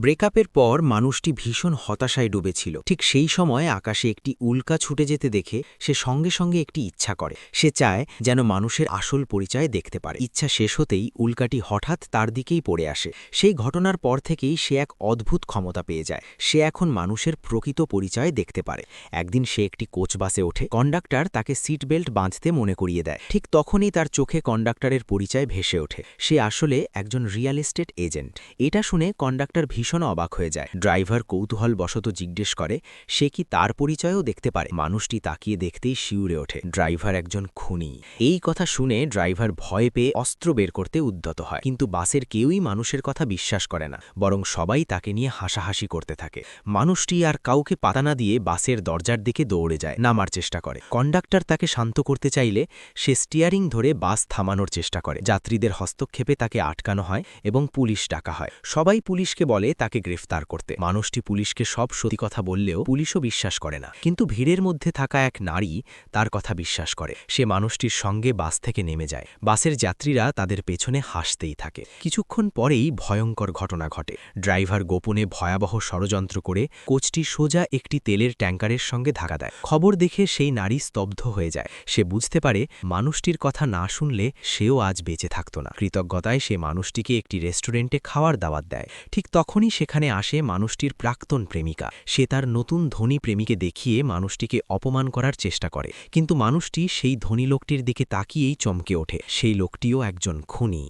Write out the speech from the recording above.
ব্রেকআপের পর মানুষটি ভীষণ হতাশায় ডুবেছিল। ঠিক সেই সময় আকাশে একটি উল্কা ছুটে যেতে দেখে সে সঙ্গে সঙ্গে একটি ইচ্ছা করে। সে চায় যেন মানুষের আসল পরিচয় দেখতে পারে। ইচ্ছা শেষ হতেই উল্কাটি হঠাৎ তার দিকেই পড়ে আসে। সেই ঘটনার পর থেকেই সে এক অদ্ভুত ক্ষমতা পেয়ে যায়। সে এখন মানুষের প্রকৃত পরিচয় দেখতে পারে। একদিন সে একটি কোচ বাসে ওঠে। কন্ডাক্টর তাকে সিট বেল্ট বাঁধতে মনে করিয়ে দেয়। ঠিক তখনই তার চোখে কন্ডাক্টরের পরিচয় ভেসে ওঠে। সে আসলে একজন রিয়েল এস্টেট এজেন্ট। এটা শুনে কন্ডাক্টর ভীষণ অবাক হয়ে যায়। ড্রাইভার কৌতূহলবশত জিজ্ঞেস করে সে কি তার পরিচয়ও দেখতে পারে। মানুষটি তাকিয়ে দেখতেই শিউরে ওঠে। ড্রাইভার একজন খুনি। এই কথা শুনে ড্রাইভার ভয় পেয়ে অস্ত্র বের করতে উদ্যত হয়। কিন্তু বাসের কেউই মানুষের কথা বিশ্বাস করে না, বরং সবাই তাকে নিয়ে হাসাহাসি করতে থাকে। মানুষটি আর কাউকে পাতা না দিয়ে বাসের দরজার দিকে দৌড়ে যায়, নামার চেষ্টা করে। কন্ডাক্টর তাকে শান্ত করতে চাইলে সে স্টিয়ারিং ধরে বাস থামানোর চেষ্টা করে। যাত্রীদের হস্তক্ষেপে তাকে আটকানো হয় এবং পুলিশ ডাকা হয়। সবাই পুলিশকে বলে তাকে গ্রেফতার করতে। মানুষটি পুলিশকে সব সত্যি কথা বললেও পুলিশও বিশ্বাস করে না। কিন্তু ভিড়ের মধ্যে থাকা এক নারী তার কথা বিশ্বাস করে। সে মানুষটির সঙ্গে বাস থেকে নেমে যায়। বাসের যাত্রীরা তাদের পেছনে হাসতেই থাকে। কিছুক্ষণ পরেই ভয়ঙ্কর ঘটনা ঘটে। ড্রাইভার গোপনে ভয়াবহ ষড়যন্ত্র করে কোচটি সোজা একটি তেলের ট্যাঙ্কারের সঙ্গে ধাক্কা দেয়। খবর দেখে সেই নারী স্তব্ধ হয়ে যায়। সে বুঝতে পারে মানুষটির কথা না শুনলে সেও আজ বেঁচে থাকত না। কৃতজ্ঞতায় সে মানুষটিকে একটি রেস্টুরেন্টে খাওয়ার দাওয়াত দেয়। ঠিক তখনই সেখানে আসে মানুষটির প্রাক্তন প্রেমিকা। সে তার নতুন ধনী প্রেমিকে দেখিয়ে মানুষটিকে অপমান করার চেষ্টা করে, কিন্তু মানুষটি সেই ধনী লোকটির দিকে তাকিয়েই চমকে ওঠে। সেই লোকটিও একজন খুনি।